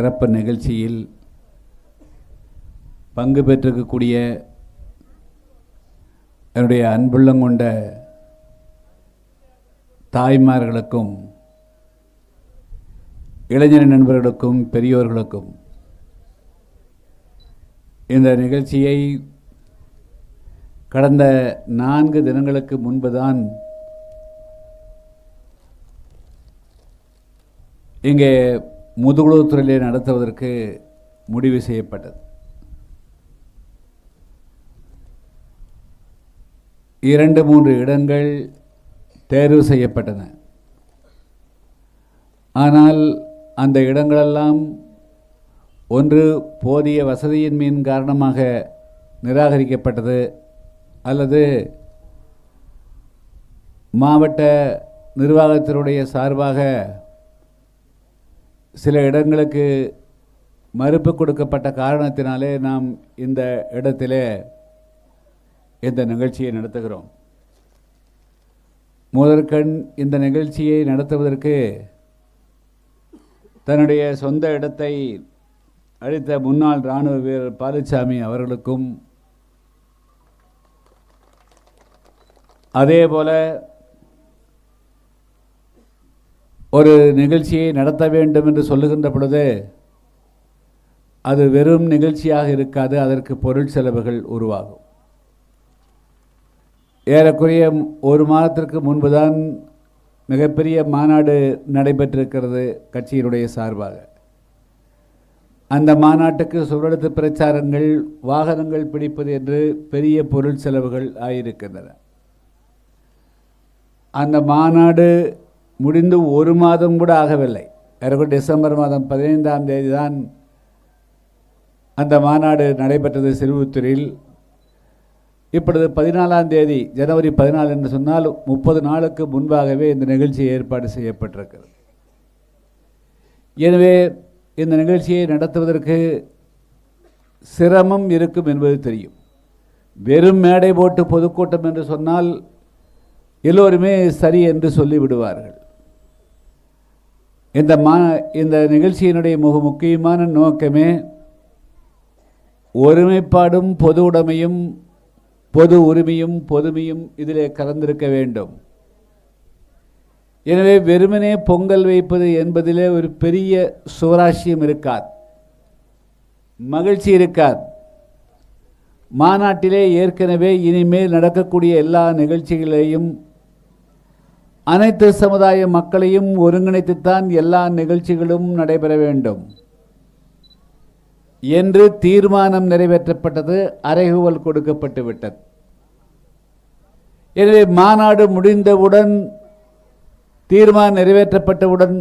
சிறப்பு நிகழ்ச்சியில் பங்கு பெற்றிருக்கக்கூடிய என்னுடைய அன்புள்ளங்கொண்ட தாய்மார்களுக்கும் இளைஞர் நண்பர்களுக்கும் பெரியோர்களுக்கும் இந்த நிகழ்ச்சியை கடந்த 4 தினங்களுக்கு முன்புதான் இங்கே முதுகுளத்தூரிலே நடத்துவதற்கு முடிவு செய்யப்பட்டது. 2-3 இடங்கள் தேர்வு செய்யப்பட்டன. ஆனால் அந்த இடங்களெல்லாம் ஒன்று போதிய வசதியின்மையின் காரணமாக நிராகரிக்கப்பட்டது, அல்லது மாவட்ட நிர்வாகத்தினுடைய சார்பாக சில இடங்களுக்கு மறுப்பு கொடுக்கப்பட்ட காரணத்தினாலே நாம் இந்த இடத்திலே இந்த நிகழ்ச்சியை நடத்துகிறோம். முதற்கண் இந்த நிகழ்ச்சியை நடத்துவதற்கு தன்னுடைய சொந்த இடத்தை அளித்த முன்னாள் இராணுவ வீரர் பாலுச்சாமி அவர்களுக்கும், அதேபோல ஒரு நிகழ்ச்சியை நடத்த வேண்டும் என்று சொல்லுகின்ற பொழுது அது வெறும் நிகழ்ச்சியாக இருக்காது, அதற்கு பொருள் செலவுகள் உருவாகும். ஏறக்குறைய 1 மாதத்திற்கு முன்புதான் மிகப்பெரிய மாநாடு நடைபெற்றிருக்கிறது கட்சியினுடைய சார்பாக. அந்த மாநாட்டுக்கு சுவரெழுத்து பிரச்சாரங்கள், வாகனங்கள் பிடிப்பது என்று பெரிய பொருள் செலவுகள் ஆகியிருக்கின்றன. அந்த மாநாடு முடிந்து 1 மாதம் கூட ஆகவில்லை. டிசம்பர் மாதம் 15ஆம் தேதி தான் அந்த மாநாடு நடைபெற்றது சிறுவத்தூரில். இப்பொழுது 14ஆம் தேதி ஜனவரி 14 என்று சொன்னால் 30 நாளுக்கு முன்பாகவே இந்த நிகழ்ச்சி ஏற்பாடு செய்யப்பட்டிருக்கிறது. எனவே இந்த நிகழ்ச்சியை நடத்துவதற்கு சிரமம் இருக்கும் என்பது தெரியும். வெறும் மேடை போட்டு பொதுக்கூட்டம் என்று சொன்னால் எல்லோருமே சரி என்று சொல்லிவிடுவார்கள். இந்த நிகழ்ச்சியினுடைய மிக முக்கியமான நோக்கமே ஒருமைப்பாடும் பொது உடைமையும் பொது உரிமையும் பொதுமையும் இதிலே கலந்திருக்க வேண்டும். எனவே வெறுமனே பொங்கல் வைப்பது என்பதிலே ஒரு பெரிய சுவராசியம் இருக்காது, மகிழ்ச்சி இருக்காது. மாநாட்டிலே ஏற்கனவே இனிமேல் நடக்கக்கூடிய எல்லா நிகழ்ச்சிகளையும் அனைத்து சமுதாய மக்களையும் ஒருங்கிணைத்துத்தான் எல்லா நிகழ்ச்சிகளும் நடைபெற வேண்டும் என்று தீர்மானம் நிறைவேற்றப்பட்டது, அறைகூவல் கொடுக்கப்பட்டு விட்டது. எனவே மாநாடு முடிந்தவுடன், தீர்மானம் நிறைவேற்றப்பட்டவுடன்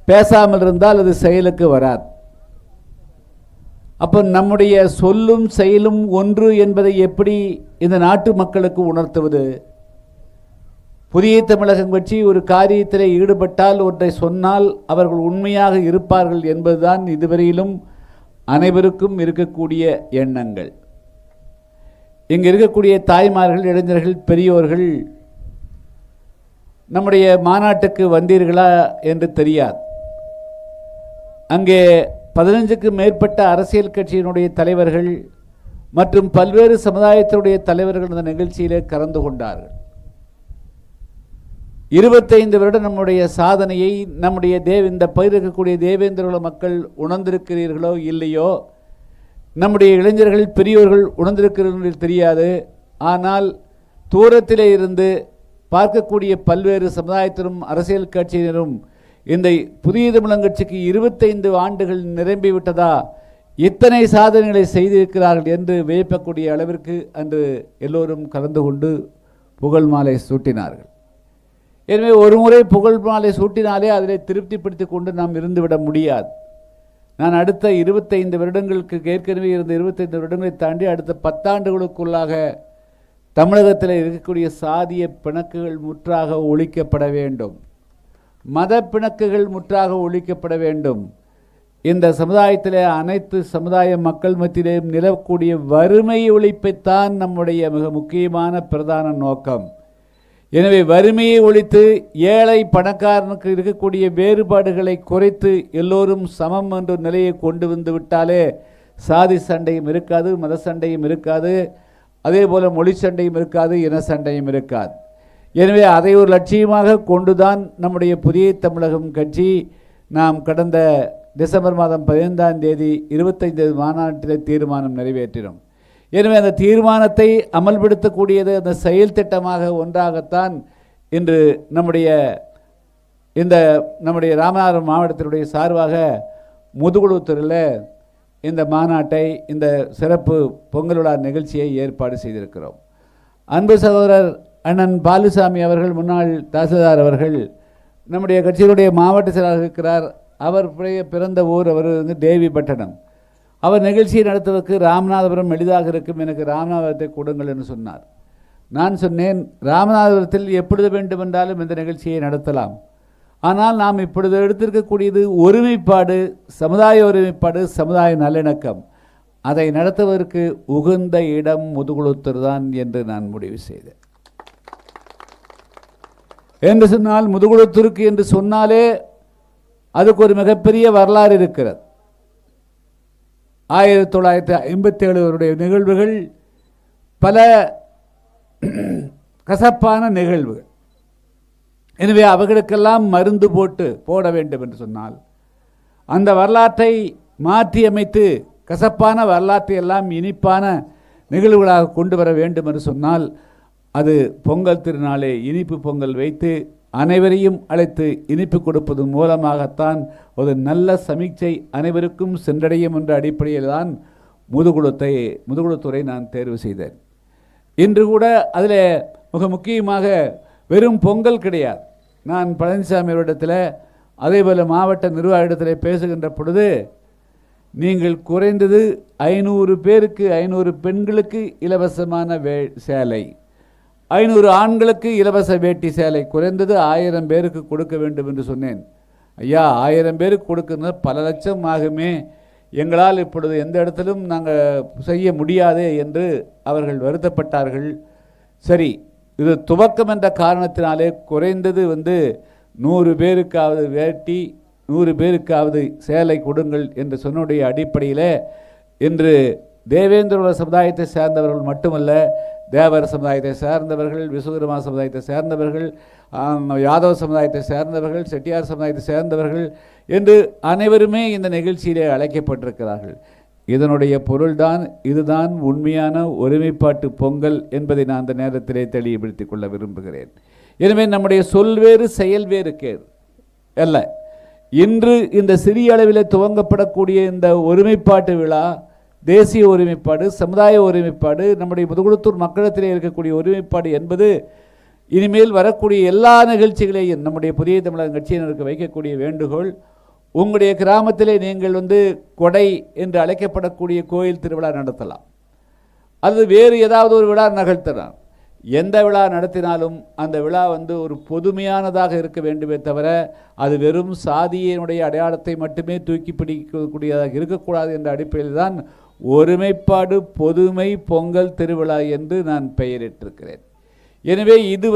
பேசாமல் இருந்தால் அது செயலுக்கு வராது. அப்போ நம்முடைய சொல்லும் செயலும் ஒன்று என்பதை எப்படி இந்த நாட்டு மக்களுக்கு உணர்த்துவது? புதிய தமிழகம் கட்சி ஒரு காரியத்தில் ஈடுபட்டால், ஒன்றை சொன்னால் அவர்கள் உண்மையாக இருப்பார்கள் என்பதுதான் இதுவரையிலும் அனைவருக்கும் இருக்கக்கூடிய எண்ணங்கள். இங்கு இருக்கக்கூடிய தாய்மார்கள், இளைஞர்கள், பெரியோர்கள் நம்முடைய மாநாட்டுக்கு வந்தீர்களா என்று தெரியாது. அங்கே 15க்கும் மேற்பட்ட அரசியல் கட்சியினுடைய தலைவர்கள் மற்றும் பல்வேறு சமுதாயத்தினுடைய தலைவர்கள் இந்த நிகழ்ச்சியிலே கலந்து கொண்டார்கள். 25 வருடம் நம்முடைய சாதனையை நம்முடைய இந்த பயிர் இருக்கக்கூடிய தேவேந்திர மக்கள் உணர்ந்திருக்கிறீர்களோ இல்லையோ, நம்முடைய இளைஞர்கள், பெரியோர்கள் உணர்ந்திருக்கிறீர்கள் தெரியாது. ஆனால் தூரத்திலே இருந்து பார்க்கக்கூடிய பல்வேறு சமுதாயத்திலும் அரசியல் கட்சியினரும் இந்த புதிய தமிழகம் கட்சிக்கு 25 ஆண்டுகள் நிரம்பிவிட்டதா, இத்தனை சாதனைகளை செய்திருக்கிறார்கள் என்று வியப்பக்கூடிய அளவிற்கு அன்று எல்லோரும் கலந்து கொண்டு புகழ் மாலை சூட்டினார்கள். எனவே ஒரு முறை புகழ் மாலை சூட்டினாலே அதிலே திருப்திப்படுத்தி கொண்டு நாம் இருந்துவிட முடியாது. நான் அடுத்த 25 வருடங்களுக்கு, ஏற்கனவே இருந்த 25 வருடங்களை தாண்டி அடுத்த 10 ஆண்டுகளுக்குள்ளாக தமிழகத்தில் இருக்கக்கூடிய சாதிய பிணக்குகள் முற்றாக ஒழிக்கப்பட வேண்டும், மத பிணக்குகள் முற்றாக ஒழிக்கப்பட வேண்டும். இந்த சமுதாயத்திலே அனைத்து சமுதாய மக்கள் மத்தியிலே நிலவக்கூடிய வறுமை ஒழிப்பைத்தான் நம்முடைய மிக முக்கியமான பிரதான நோக்கம். எனவே வறுமையை ஒழித்து ஏழை பணக்காரனுக்கு இருக்கக்கூடிய வேறுபாடுகளை குறைத்து எல்லோரும் சமம் என்ற நிலையை கொண்டு வந்து விட்டாலே சாதி சண்டையும் இருக்காது, மத சண்டையும் இருக்காது, அதே போல் மொழி சண்டையும் இருக்காது, இன சண்டையும் இருக்காது. எனவே அதை ஒரு லட்சியமாக கொண்டுதான் நம்முடைய புதிய தமிழகம் கட்சி நாம் கடந்த டிசம்பர் மாதம் 15ஆம் தேதி 25 மாநாட்டில் தீர்மானம் நிறைவேற்றினோம். எனவே அந்த தீர்மானத்தை அமல்படுத்தக்கூடியது அந்த செயல் திட்டமாக ஒன்றாகத்தான் இன்று நம்முடைய ராமநாதபுரம் மாவட்டத்தினுடைய சார்பாக முதுகுளத்தூரில் இந்த மாநாட்டை, இந்த சிறப்பு பொங்கல் விழா நிகழ்ச்சியை ஏற்பாடு செய்திருக்கிறோம். அன்பு சகோதரர் அண்ணன் பாலுசாமி அவர்கள், முன்னாள் தாசில்தார் அவர்கள், நம்முடைய கட்சியினுடைய மாவட்ட செயலாளர் இருக்கிறார். அவர் பிறந்த ஊர் அவர் தேவிப்பட்டணம். அவர் நிகழ்ச்சியை நடத்துவதற்கு ராமநாதபுரம் எளிதாக இருக்கும், எனக்கு ராமநாதபுரத்தை கொடுங்கள் என்று சொன்னார். நான் சொன்னேன், ராமநாதபுரத்தில் எப்பொழுது வேண்டுமென்றாலும் இந்த நிகழ்ச்சியை நடத்தலாம். ஆனால் நாம் இப்பொழுது எடுத்திருக்கக்கூடியது ஒருமைப்பாடு, சமுதாய ஒருமைப்பாடு, சமுதாய நல்லிணக்கம். அதை நடத்துவதற்கு உகந்த இடம் முதுகுளத்தூர் தான் என்று நான் முடிவு செய்தேன். என்று சொன்னால் முதுகுளத்தூருக்கு என்று சொன்னாலே அதுக்கு ஒரு மிகப்பெரிய வரலாறு இருக்கிறது. 1957 நிகழ்வுகள் பல கசப்பான நிகழ்வுகள். எனவே அவர்களுக்கெல்லாம் மருந்து போட வேண்டும் என்று சொன்னால் அந்த வரலாற்றை மாற்றி அமைத்து கசப்பான வரலாற்றை எல்லாம் இனிப்பான நிகழ்வுகளாக கொண்டு வர வேண்டும் என்று சொன்னால் அது பொங்கல் திருநாளே இனிப்பு பொங்கல் வைத்து அனைவரையும் அழைத்து இனிப்பு கொடுப்பது மூலமாகத்தான் ஒரு நல்ல சமீட்சை அனைவருக்கும் சென்றடையும் என்ற அடிப்படையில் தான் முதுகுளத்தூரை நான் தேர்வு செய்தேன். இன்று கூட அதில் மிக முக்கியமாக வெறும் பொங்கல் கிடையாது. நான் பழனிசாமி அவரிடத்தில் அதேபோல் மாவட்ட நிர்வாகத்தில் பேசுகின்ற பொழுது, நீங்கள் குறைந்தது 500 பேருக்கு, 500 பெண்களுக்கு இலவசமான சேலை, 500 ஆண்களுக்கு இலவச வேட்டி சேலை, குறைந்தது 1000 பேருக்கு கொடுக்க வேண்டும் என்று சொன்னேன். ஐயா, 1000 பேருக்கு கொடுக்கறது பல லட்சம் ஆகுமே, எங்களால் இப்பொழுது எந்த இடத்திலும் நாங்கள் செய்ய முடியாதே என்று அவர்கள் வருத்தப்பட்டார்கள். சரி, இது துவக்கம் என்ற காரணத்தினாலே குறைந்தது 100 பேருக்காவது வேட்டி, 100 பேருக்காவது சேலை கொடுங்கள் என்று சொன்னுடைய அடிப்படையில் இன்று தேவேந்திர சமுதாயத்தை சேர்ந்தவர்கள் மட்டுமல்ல, தேவர் சமுதாயத்தை சேர்ந்தவர்கள், விசுவகர்மா சமுதாயத்தை சேர்ந்தவர்கள், யாதவ சமுதாயத்தை சேர்ந்தவர்கள், செட்டியார் சமுதாயத்தை சேர்ந்தவர்கள் என்று அனைவருமே இந்த நிகழ்ச்சியிலே அழைக்கப்பட்டிருக்கிறார்கள். இதனுடைய பொருள்தான், இதுதான் உண்மையான ஒருமைப்பாட்டு பொங்கல் என்பதை நான் அந்த நேரத்திலே தெளிவுபடுத்திக் கொள்ள விரும்புகிறேன். எனவே நம்முடைய சொல் வேறு செயல் வேறு அல்ல. இன்று இந்த சிறிய அளவில் துவங்கப்படக்கூடிய இந்த ஒருமைப்பாட்டு விழா, தேசிய ஒருமைப்பாடு, சமுதாய ஒருமைப்பாடு, நம்முடைய முதுகுளத்தூர் மக்களத்திலே இருக்கக்கூடிய ஒருமைப்பாடு என்பது இனிமேல் வரக்கூடிய எல்லா நிகழ்ச்சிகளையும் நம்முடைய புதிய தமிழக கட்சியினருக்கு வைக்கக்கூடிய வேண்டுகோள், உங்களுடைய கிராமத்திலே நீங்கள் கொடை என்று அழைக்கப்படக்கூடிய கோயில் திருவிழா நடத்தலாம், அது வேறு ஏதாவது ஒரு விழா நிகழ்த்தலாம். எந்த விழா நடத்தினாலும் அந்த விழா ஒரு பொதுமையானதாக இருக்க வேண்டுமே தவிர அது வெறும் சாதியினுடைய அடையாளத்தை மட்டுமே தூக்கி பிடிக்கக்கூடியதாக இருக்கக்கூடாது என்ற அடிப்படையில் தான் ஒருமைப்பாடு பொதுமை பொங்கல் திருவிழா என்று நான் பெயரிட்டிருக்கிறேன். எனவே இது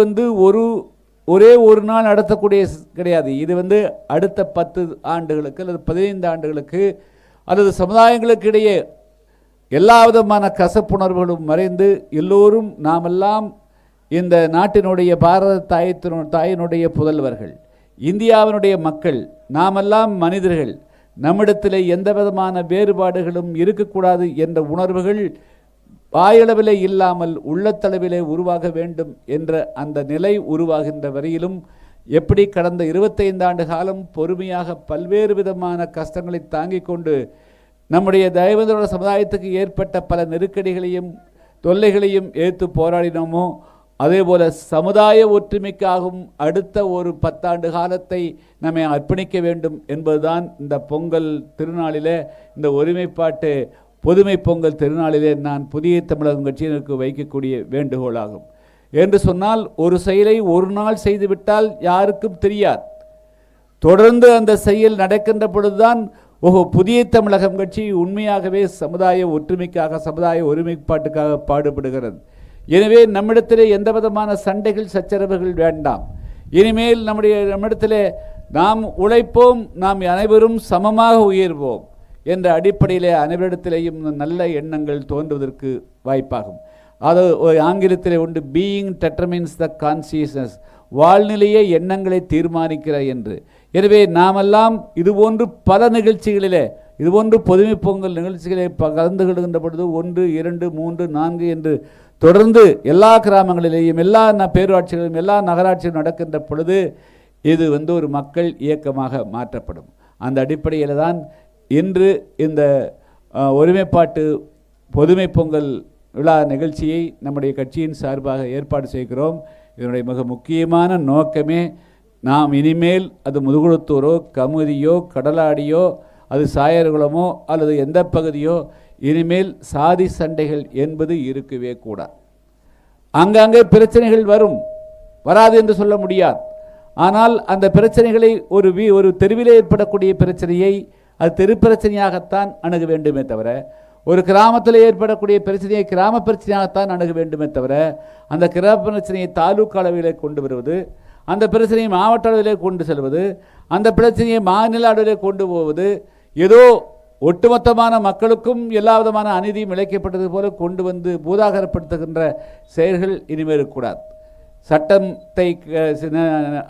ஒரே ஒரு நாள் நடத்தக்கூடிய கிடையாது. இது அடுத்த 10 ஆண்டுகளுக்கு அல்லது 15 ஆண்டுகளுக்கு அல்லது சமுதாயங்களுக்கு இடையே எல்லா விதமான கசப்புணர்வுகளும் மறைந்து எல்லோரும் நாமெல்லாம் இந்த நாட்டினுடைய பாரத தாயினுடைய புதல்வர்கள், இந்தியாவினுடைய மக்கள், நாமெல்லாம் மனிதர்கள், நம்மிடத்தில் எந்த விதமான வேறுபாடுகளும் இருக்கக்கூடாது என்ற உணர்வுகள் வாயளவிலே இல்லாமல் உள்ளத்தளவிலே உருவாக வேண்டும் என்ற அந்த நிலை உருவாகின்ற வரையிலும் எப்படி கடந்த 25 ஆண்டு காலம் பொறுமையாக பல்வேறு விதமான கஷ்டங்களை தாங்கிக் கொண்டு நம்முடைய தேவேந்திர சமுதாயத்துக்கு ஏற்பட்ட பல நெருக்கடிகளையும் தொல்லைகளையும் ஏற்று போராடினோமோ, அதே போல சமுதாய ஒற்றுமைக்காகவும் அடுத்த ஒரு 10 ஆண்டு காலத்தை நம்மை அர்ப்பணிக்க வேண்டும் என்பதுதான் இந்த பொங்கல் திருநாளிலே, இந்த ஒருமைப்பாட்டு பொதுமை பொங்கல் திருநாளிலே நான் புதிய தமிழகம் கட்சியினருக்கு வைக்கக்கூடிய வேண்டுகோளாகும். என்று சொன்னால் ஒரு செயலை ஒரு நாள் செய்துவிட்டால் யாருக்கும் தெரியாது. தொடர்ந்து அந்த செயல் நடக்கின்ற பொழுதுதான் புதிய தமிழகம் கட்சி உண்மையாகவே சமுதாய ஒற்றுமைக்காக, சமுதாய ஒருமைப்பாட்டுக்காக பாடுபடுகிறது. எனவே நம்மிடத்திலே எந்த விதமான சண்டைகள் சச்சரவுகள் வேண்டாம். இனிமேல் நம்மிடத்திலே நாம் உழைப்போம், நாம் அனைவரும் சமமாக உயர்வோம் என்ற அடிப்படையிலே அனைவரிடத்திலேயும் நல்ல எண்ணங்கள் தோன்றுவதற்கு வாய்ப்பாகும். அது ஆங்கிலத்திலே உண்டு, பீயிங் டெட்டர்மின்ஸ் த கான்சியஸ்னஸ், வாழ்நிலையே எண்ணங்களை தீர்மானிக்கிற என்று. எனவே நாமெல்லாம் இதுபோன்று பல நிகழ்ச்சிகளிலே, இதுபோன்று பொதுமை பொங்கல் நிகழ்ச்சிகளை கலந்து கொள்கின்ற பொழுது 1, 2, 3, 4 என்று தொடர்ந்து எல்லா கிராமங்களிலேயும் எல்லா பேரூராட்சிகளிலும் எல்லா நகராட்சிகளும் நடக்கின்ற பொழுது இது ஒரு மக்கள் இயக்கமாக மாற்றப்படும். அந்த அடிப்படையில் தான் இன்று இந்த ஒருமைப்பாட்டு பொதுமை பொங்கல் விழா நிகழ்ச்சியை நம்முடைய கட்சியின் சார்பாக ஏற்பாடு செய்கிறோம். இதனுடைய மிக முக்கியமான நோக்கமே, நாம் இனிமேல் அது முதுகுளத்தூரோ கமுதியோ கடலாடியோ அது சாயர்குளமோ அல்லது எந்த பகுதியோ, இனிமேல் சாதி சண்டைகள் என்பது இருக்கவே கூடாது. அங்கங்கே பிரச்சனைகள் வரும், வராது என்று சொல்ல முடியாது. ஆனால் அந்த பிரச்சனைகளை ஒரு தெருவிலே ஏற்படக்கூடிய பிரச்சனையை அது தெரு பிரச்சனையாகத்தான் அணுக வேண்டுமே தவிர, ஒரு கிராமத்தில் ஏற்படக்கூடிய பிரச்சனையை கிராம பிரச்சனையாகத்தான் அணுக வேண்டுமே தவிர, அந்த கிராம பிரச்சனையை தாலுக்கா அளவிலே கொண்டு வருவது, அந்த பிரச்சனையை மாவட்ட அளவிலே கொண்டு செல்வது, அந்த பிரச்சனையை மாநில அளவிலே கொண்டு போவது, ஏதோ ஒட்டுமொத்தமான மக்களுக்கும் எல்லா விதமான அநீதியும் இழைக்கப்பட்டது போல கொண்டு வந்து பூதாகரப்படுத்துகின்ற செயல்கள் இனிமேல் இருக்கக்கூடாது. சட்டத்தை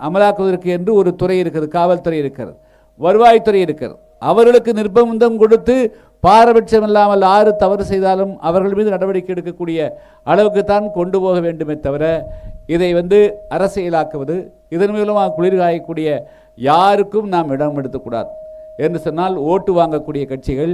அமலாக்குவதற்கு என்று ஒரு துறை இருக்கிறது, காவல்துறை இருக்கிறது, வருவாய்த்துறை இருக்கிறது. அவர்களுக்கு நிர்பந்தம் கொடுத்து பாரபட்சம் இல்லாமல் யாரு தவறு செய்தாலும் அவர்கள் மீது நடவடிக்கை எடுக்கக்கூடிய அளவுக்கு தான் கொண்டு போக வேண்டுமே தவிர, இதை அரசியலாக்குவது, இதன் மூலமாக குளிர் காயக்கூடிய யாருக்கும் நாம் இடம் எடுத்துக்கூடாது. என்று சொன்னால், ஓட்டு வாங்கக்கூடிய கட்சிகள்,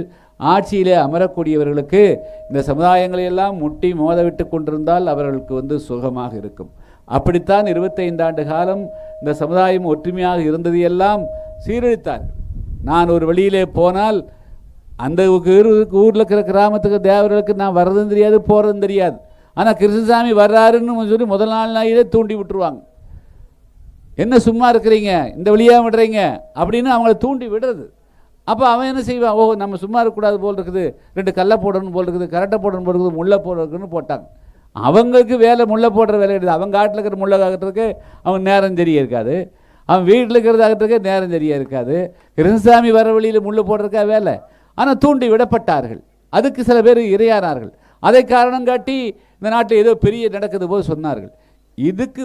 ஆட்சியிலே அமரக்கூடியவர்களுக்கு இந்த சமுதாயங்களை எல்லாம் முட்டி மோதவிட்டு கொண்டிருந்தால் அவர்களுக்கு சுகமாக இருக்கும். அப்படித்தான் 25 ஆண்டு காலம் இந்த சமுதாயம் ஒற்றுமையாக இருந்தது எல்லாம் சீரழித்தார்கள். நான் ஒரு வழியிலே போனால் அந்த ஊரில் இருக்கிற கிராமத்துக்கு தேவர்களுக்கு நான் வர்றதும் தெரியாது, போகிறதும் தெரியாது. ஆனால் கிருஷ்ணசாமி வர்றாருன்னு சொல்லி முதல் நாளிலே தூண்டி விட்டுருவாங்க. என்ன சும்மா இருக்கிறீங்க, இந்த வழியாக விடுறீங்க அப்படின்னு அவங்கள தூண்டி விடுறது. அப்போ அவன் என்ன செய்வான், ஓ நம்ம சும்மா இருக்கக்கூடாது போல் இருக்குது, 2 கல்லை போடணும் போல் இருக்குது, கரெக்டாக போடணும் போல் இருக்குது, முல்லை போடுறதுக்குன்னு போட்டாங்க. அவங்களுக்கு வேலை முல்லை போடுற வேலை கிடையாது. அவங்க காட்டில் இருக்கிற முல்லை ஆகிறதுக்கு அவங்க நேரம் தெரிய இருக்காது, அவன் வீட்டில் இருக்கிறதாகிறதுக்கு நேரம் தெரிய இருக்காது. கிருஷ்ணசாமி வர வழியில் முள்ளு போடுறதுக்காக வேலை. ஆனால் தூண்டி விடப்பட்டார்கள். அதுக்கு சில பேர் இரையானார்கள். அதை காரணம் காட்டி இந்த நாட்டில் ஏதோ பெரிய நடக்குது போது சொன்னார்கள். இதுக்கு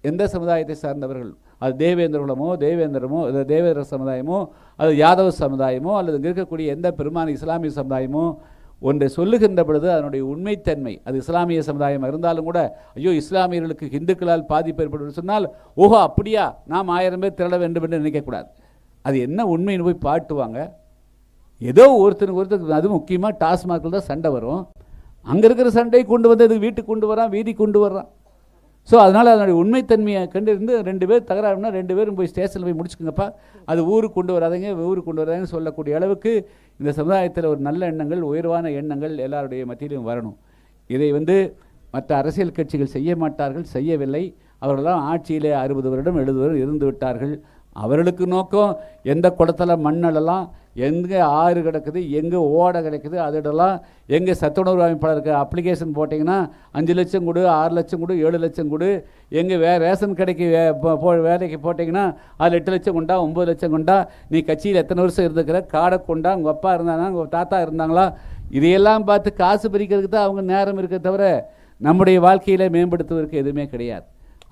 எந்த சமுதாயத்தை சார்ந்தவர்கள், அது தேவேந்திரகுலமோ தேவேந்திரமோ தேவேந்திர சமுதாயமோ அது யாதவ சமுதாயமோ அல்லது இங்கே இருக்கக்கூடிய எந்த பெருமான இஸ்லாமிய சமுதாயமோ ஒன்றை சொல்லுகின்ற பொழுது அதனுடைய உண்மைத்தன்மை, அது இஸ்லாமிய சமுதாயம் இருந்தாலும் கூட, ஐயோ இஸ்லாமியர்களுக்கு இந்துக்களால் பாதிப்பு ஏற்படும் சொன்னால், ஓஹோ அப்படியா, நாம் 1000 பேர் திரள வேண்டும் என்று நினைக்கக்கூடாது. அது என்ன உண்மைன்னு போய் பாட்டுவாங்க. ஏதோ ஒருத்தருக்கு அது முக்கியமாக டாஸ்மார்க்கில் தான் சண்டை வரும். அங்கே இருக்கிற சண்டையை கொண்டு வந்து அது வீட்டுக்கு கொண்டு வரான், வீதி கொண்டு வர்றான். ஸோ அதனால் அதனுடைய உண்மைத்தன்மையை கண்டிருந்து 2 பேர் தகராறுனா 2 பேரும் போய் ஸ்டேஷனில் போய் முடிச்சுக்கோங்கப்பா, அது ஊருக்கு கொண்டு வராதீங்க, ஊருக்கு கொண்டு வராதுன்னு சொல்லக்கூடிய அளவுக்கு இந்த சமுதாயத்தில் ஒரு நல்ல எண்ணங்கள், உயர்வான எண்ணங்கள் எல்லாருடைய மத்தியிலும் வரணும். இதை மற்ற அரசியல் கட்சிகள் செய்ய மாட்டார்கள், செய்யவில்லை. அவர்களெல்லாம் ஆட்சியிலே 60 வருடம் 70 வருடம் இருந்து விட்டார்கள். அவர்களுக்கு நோக்கம் எந்த குளத்தில் மண்ணெல்லாம், எங்கே ஆறு கிடக்குது, எங்கே ஓடை கிடைக்குது, அதெல்லாம் எங்கே சத்துணர்வு அமைப்பாளருக்கு அப்ளிகேஷன் போட்டிங்கன்னா 5 லட்சம் கொடு, 6 லட்சம் கொடு, 7 லட்சம் கொடு, எங்கே ரேஷன் கடைக்கு வேலைக்கு போட்டிங்கன்னா அதில் 8 லட்சம் கொண்டா, 9 லட்சம் கொண்டா, நீ கட்சியில் எத்தனை வருஷம் இருந்துக்கிற, காடை கொண்டா, உங்கள் அப்பா இருந்தானா, உங்கள் தாத்தா இருந்தாங்களா, இதையெல்லாம் பார்த்து காசு பறிக்கிறதுக்கு தான் அவங்க நேரம் இருக்க தவிர நம்முடைய வாழ்க்கையில் மேம்படுத்துவதற்கு எதுவுமே கிடையாது.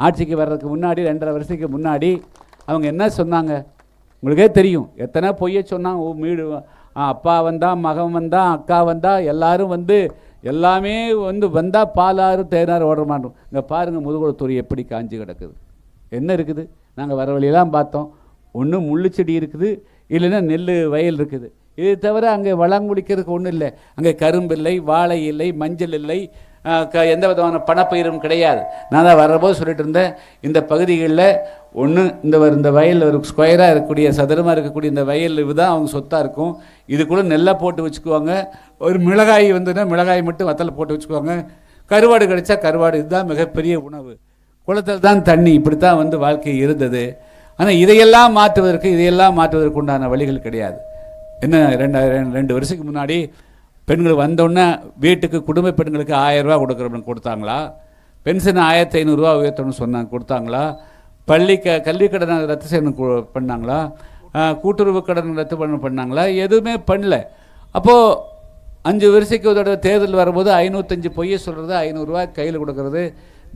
ஆட்சிக்கு வர்றதுக்கு முன்னாடி 2.5 வருஷத்துக்கு முன்னாடி அவங்க என்ன சொன்னாங்க உங்களுக்கே தெரியும். எத்தனை பொய்ய சொன்னாங்க. வீடு அப்பா வந்தான், மகன் வந்தான், அக்கா வந்தா, எல்லாரும் எல்லாமே வந்தால் பாலாறு தேனாறு ஓட மாட்டோம். இங்கே பாருங்கள் முதுகுளத்தூர் எப்படி காஞ்சி கிடக்குது. என்ன இருக்குது? நாங்கள் வர வழியெல்லாம் பார்த்தோம். ஒன்று முள்ளு செடி இருக்குது, இல்லைன்னா நெல் வயல் இருக்குது. இது தவிர அங்கே வளம் குடிக்கிறதுக்கு ஒன்றும் இல்லை. அங்கே கரும்பு இல்லை, வாழை இல்லை, மஞ்சள் இல்லை, எந்த விதமான பணப்பயிரும் கிடையாது. நான் தான் வர்றபோது சொல்லிட்டு இருந்தேன், இந்த பகுதிகளில் ஒன்று இந்த வயல் ஒரு ஸ்கொயராக இருக்கக்கூடிய சதுரமாக இருக்கக்கூடிய இந்த வயல் இதுதான் அவங்க சொத்தாக இருக்கும். இதுக்குள்ளே நெல்லை போட்டு வச்சுக்குவாங்க. ஒரு மிளகாய் மிளகாய் மட்டும் வத்தலை போட்டு வச்சுக்குவாங்க. கருவாடு கிடைச்சா கருவாடு, இதுதான் மிகப்பெரிய உணவு. குளத்தில் தான் தண்ணி. இப்படித்தான் வாழ்க்கை இருந்தது. ஆனால் இதையெல்லாம் மாற்றுவதற்கு உண்டான வழிகள் கிடையாது. என்ன 2 வருஷத்துக்கு முன்னாடி பெண்கள் வந்தோடனே வீட்டுக்கு குடும்ப பெண்களுக்கு 1000 ரூபா கொடுத்தாங்களா? பென்ஷன் 1500 உயர்த்தணும்னு சொன்னாங்க, கொடுத்தாங்களா? கல்வி கடனை ரத்து செய்யணும் பண்ணாங்களா? கூட்டுறவு கடன் ரத்து பண்ணாங்களா? எதுவுமே பண்ணல. அப்போது 5 வருஷத்துக்கு ஒரு தடவை தேர்தல் வரும்போது 505 பொய்யை சொல்கிறது, 500 ரூபா கையில் கொடுக்கறது.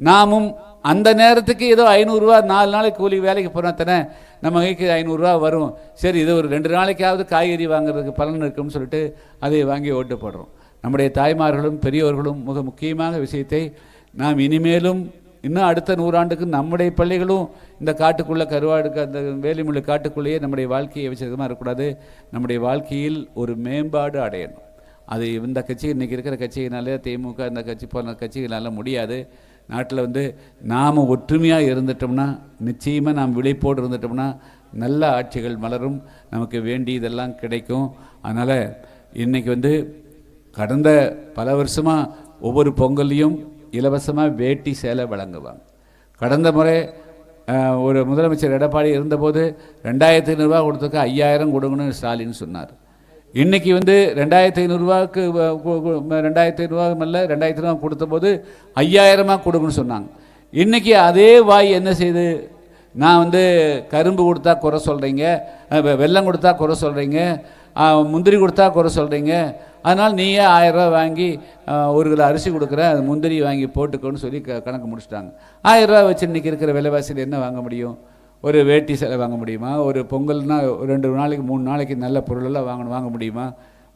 நாமும் அந்த நேரத்துக்கு ஏதோ 500 ரூபா 4 நாளைக்கு கூலி வேலைக்கு போனால் தானே நம்ம கைக்கு 500 ரூபா வரும். சரி, இது ஒரு 2 நாளைக்காவது காய்கறி வாங்குறதுக்கு பலன் இருக்குன்னு சொல்லிட்டு அதை வாங்கி ஓட்டு போடுறோம். நம்முடைய தாய்மார்களும் பெரியவர்களும் மிக முக்கியமான விஷயத்தை நாம் இனிமேலும் இன்னும் அடுத்த 100 ஆண்டுக்கு நம்முடைய பள்ளிகளும் இந்த காட்டுக்குள்ளே கருவாடுக்கு அந்த வேலிமுள்ளு காட்டுக்குள்ளேயே நம்முடைய வாழ்க்கையை விசேஷமாக இருக்கக்கூடாது. நம்முடைய வாழ்க்கையில் ஒரு மேம்பாடு அடையணும். அது இந்த கட்சி இன்றைக்கி இருக்கிற கட்சியினாலே, திமுக இந்த கட்சி போன கட்சிகளால் முடியாது. நாட்டில் நாம் ஒற்றுமையாக இருந்துட்டோம்னா, நிச்சயமாக நாம் விழிப்போடு இருந்துட்டோம்னா நல்ல ஆட்சிகள் மலரும், நமக்கு வேண்டியதெல்லாம் கிடைக்கும். அதனால் இன்றைக்கி கடந்த பல வருஷமாக ஒவ்வொரு பொங்கல்லையும் இலவசமாக வேட்டி சேலை வழங்குவாங்க. கடந்த முறை ஒரு முதலமைச்சர் எடப்பாடி இருந்தபோது 2500 ரூபா கொடுத்துக்க 5000 கொடுங்கன்னு ஸ்டாலின் சொன்னார். இன்றைக்கி 2500 ரூபாய்க்கு 2500 ரூபா மேலே 2000 ரூபா கொடுத்த போது 5000 கொடுங்கன்னு சொன்னாங்க. இன்றைக்கி அதே வாய் என்ன செய்து, நான் கரும்பு கொடுத்தா குறை சொல்கிறீங்க, வெல்லம் கொடுத்தா குறை சொல்கிறீங்க, முந்திரி கொடுத்தா குறை சொல்கிறீங்க, அதனால் நீயே 1000 ரூபா வாங்கி 1 கிலோ அரிசி கொடுக்குற, அது முந்திரி வாங்கி போட்டுக்கோன்னு சொல்லி கணக்கு முடிச்சுட்டாங்க. 1000 ரூபா வச்சு இன்றைக்கி இருக்கிற விலைவாசியில் என்ன வாங்க முடியும்? ஒரு வேட்டி சேலை வாங்க முடியுமா? ஒரு பொங்கல்னால் 2 நாளைக்கு 3 நாளைக்கு நல்ல பொருளெல்லாம் வாங்க முடியுமா?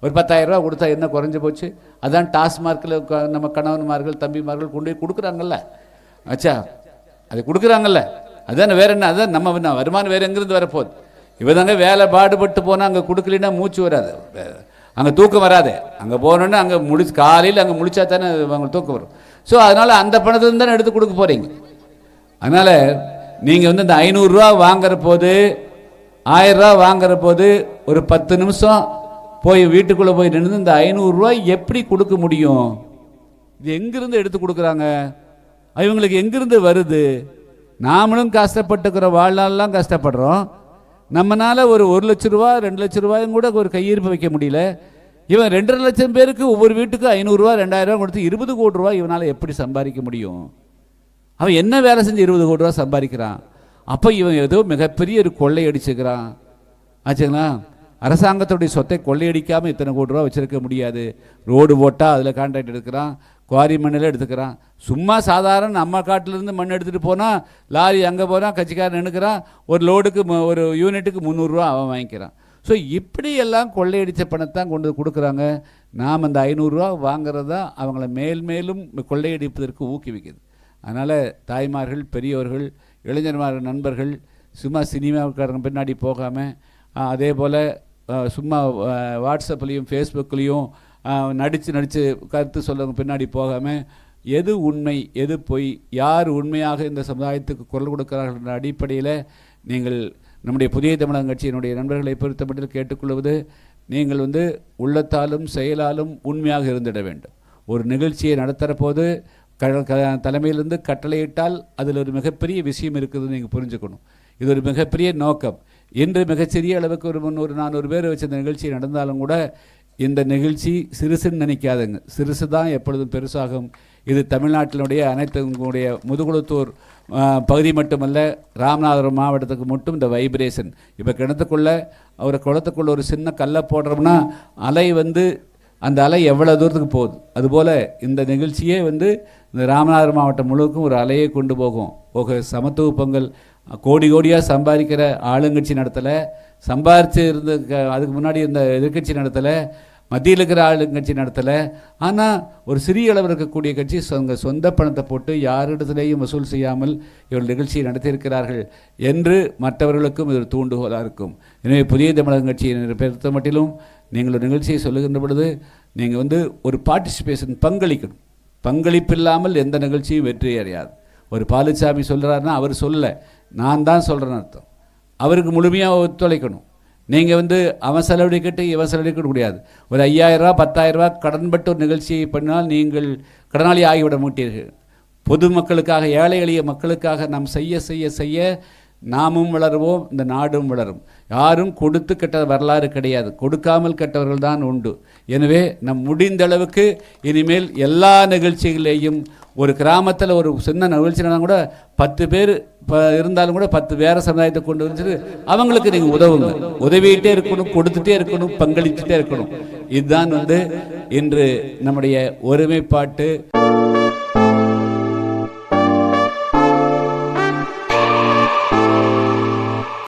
ஒரு 10,000 ரூபா கொடுத்தா என்ன குறைஞ்சி போச்சு? அதான் டாஸ்மார்க்கில் நம்ம கணவன்மார்கள் தம்பிமார்கள் கொண்டு போய் கொடுக்குறாங்கல்ல. ஆச்சா, அது கொடுக்குறாங்கல்ல, அதுதானே, வேறு என்ன? அதுதான் நம்ம வருமானம் வேறு எங்கேருந்து வரப்போகுது? இவதாங்க வேலை பாடுபட்டு போனால் அங்கே கொடுக்கலன்னா மூச்சு வராது, அங்கே தூக்கம் வராது. அங்கே போனோன்னு அங்கே காலையில் அங்கே முடிச்சா தானே அவங்க தூக்கம் வரும். ஸோ அதனால் அந்த பணத்துலேருந்து தானே எடுத்து கொடுக்க போகிறீங்க. அதனால் நீங்கள் இந்த 500 ரூபா வாங்குற போது, 1000 ரூபா வாங்குற போது ஒரு 10 நிமிஷம் போய் வீட்டுக்குள்ளே போய் நின்று இந்த 500 ரூபாய் எப்படி கொடுக்க முடியும்? இது எங்கிருந்து எடுத்து கொடுக்குறாங்க? இவங்களுக்கு எங்கிருந்து வருது? நாமளும் கஷ்டப்பட்டுக்கிற வாழ்நாளெலாம் கஷ்டப்படுறோம். நம்மளால் ஒரு 1 லட்ச ரூபா 2 லட்ச ரூபாயும் கூட ஒரு கையிருப்பு வைக்க முடியல. இவன் 2.5 லட்சம் பேருக்கு ஒவ்வொரு வீட்டுக்கு 500 ரூபா 2000 ரூபா கொடுத்து 20 கோடி ரூபா இவனால் எப்படி சம்பாதிக்க முடியும்? அவன் என்ன வேலை செஞ்சு 20 கோடி ரூபா சம்பாதிக்கிறான்? அப்போ இவன் ஏதோ மிகப்பெரிய ஒரு கொள்ளை அடிச்சுக்கிறான். ஆச்சுங்களா? அரசாங்கத்துடைய சொத்தை கொள்ளையடிக்காமல் இத்தனை கோடி ரூபா வச்சுருக்க முடியாது. ரோடு போட்டால் அதில் கான்ட்ராக்ட் எடுக்கிறான், குவாரி மண்ணில் எடுத்துக்கிறான். சும்மா சாதாரண நம்ம காட்டிலேருந்து மண் எடுத்துகிட்டு போனால் லாரி அங்கே போனால் கட்சிக்காரன் நினைக்கிறான், ஒரு லோடுக்கு ஒரு யூனிட்டுக்கு 300 ரூபா அவன் வாங்கிக்கிறான். ஸோ இப்படியெல்லாம் கொள்ளையடித்த பணத்தான் கொண்டு கொடுக்குறாங்க. நாம் அந்த 500 ரூபா வாங்கிறது தான் அவங்கள மேலும் கொள்ளையடிப்பதற்கு ஊக்குவிக்குது. அதனால் தாய்மார்கள், பெரியவர்கள், இளைஞர்மார்கள், நண்பர்கள் சும்மா சினிமாவுக்காரங்க பின்னாடி போகாமல், அதே போல் சும்மா வாட்ஸ்அப்லேயும் ஃபேஸ்புக்லேயும் நடித்து கருத்து சொல்லுங்க பின்னாடி போகாமல், எது உண்மை எது பொய், யார் உண்மையாக இந்த சமுதாயத்துக்கு குரல் கொடுக்கிறார்கள் என்ற அடிப்படையில் நீங்கள் நம்முடைய புதிய தமிழகம் கட்சியினுடைய நண்பர்களை பொறுத்தமட்டில் கேட்டுக்கொள்வது, நீங்கள் உள்ளத்தாலும் செயலாலும் உண்மையாக இருந்திட வேண்டும். ஒரு நிகழ்ச்சியை நடத்துகிற போது தலைமையிலிருந்து கட்டளையிட்டால் அதில் ஒரு மிகப்பெரிய விஷயம் இருக்குதுன்னு நீங்கள் புரிஞ்சுக்கணும். இது ஒரு மிகப்பெரிய நோக்கம். இன்று மிகச்சிறிய அளவுக்கு ஒரு 300-400 பேர் வச்சு இந்த நிகழ்ச்சி நடந்தாலும் கூட இந்த நிகழ்ச்சி சிறுசுன்னு நினைக்காதுங்க. சிறுசு தான் எப்பொழுதும் பெருசாகும். இது தமிழ்நாட்டினுடைய அனைத்துடைய முதுகுளத்தூர் பகுதி மட்டுமல்ல, ராமநாதபுரம் மாவட்டத்துக்கு மட்டும் இந்த வைப்ரேஷன். இப்போ குளத்துக்குள்ளே ஒரு சின்ன கல்லை போடுறோம்னா அலை அந்த அலை எவ்வளோ தூரத்துக்கு போகுது, அதுபோல் இந்த நிகழ்ச்சியே இந்த ராமநாதபுரம் மாவட்டம் முழுவதுக்கும் ஒரு அலையை கொண்டு போகும். சமத்துவ பொங்கல் கோடி கோடியாக சம்பாதிக்கிற ஆளுங்கட்சி நடத்தலை, சம்பாரித்து இருந்த அதுக்கு முன்னாடி இருந்த எதிர்கட்சி நடத்தலை, மத்தியில் இருக்கிற ஆளுங்கட்சி நடத்தலை. ஆனால் ஒரு சிறிய அளவில் இருக்கக்கூடிய கட்சி சொந்த பணத்தை போட்டு யாரிடத்திலேயும் வசூல் செய்யாமல் இவர்கள் நிகழ்ச்சியை நடத்தியிருக்கிறார்கள் என்று மற்றவர்களுக்கும் இது ஒரு தூண்டுகோலாக இருக்கும். எனவே புதிய தமிழகம் கட்சியை பொறுத்த மட்டிலும் நீங்கள் ஒரு நிகழ்ச்சியை சொல்லுகின்ற பொழுது நீங்கள் ஒரு பார்ட்டிசிபேஷன் பங்களிக்கணும். பங்களிப்பில்லாமல் எந்த நிகழ்ச்சியும் வெற்றி அடையாது. ஒரு பாலுச்சாமி சொல்கிறாருன்னா அவர் சொல்லலை, நான் தான் சொல்கிறேன்னு அர்த்தம். அவருக்கு முழுமையாக ஒத்துழைக்கணும். நீங்கள் அவன் செலவழிக்கட்டு இவன் செலவழிக்க முடியாது. ஒரு 5000 ரூபா 10,000 ரூபா கடன்பட்டு ஒரு நிகழ்ச்சியை பண்ணால் நீங்கள் கடனாளி ஆகிவிட மாட்டீர்கள். பொதுமக்களுக்காக, ஏழை எளிய மக்களுக்காக நாம் செய்ய செய்ய செய்ய நாமும் வளருவோம், இந்த நாடும் வளரும். யாரும் கொடுத்து கெட்ட வரலாறு கிடையாது, கொடுக்காமல் கெட்டவர்கள் தான் உண்டு. எனவே நம் முடிந்த அளவுக்கு இனிமேல் எல்லா நிகழ்ச்சிகளையும், ஒரு கிராமத்தில் ஒரு சின்ன நிகழ்ச்சினா கூட 10 பேர் இருந்தாலும் கூட 10 வேற சமுதாயத்தை கொண்டு வந்து அவங்களுக்கு நீங்கள் உதவுங்க. உதவிக்கிட்டே இருக்கணும், கொடுத்துட்டே இருக்கணும், பங்களிச்சுட்டே இருக்கணும். இதுதான் இன்று நம்முடைய ஒருமைப்பாட்டு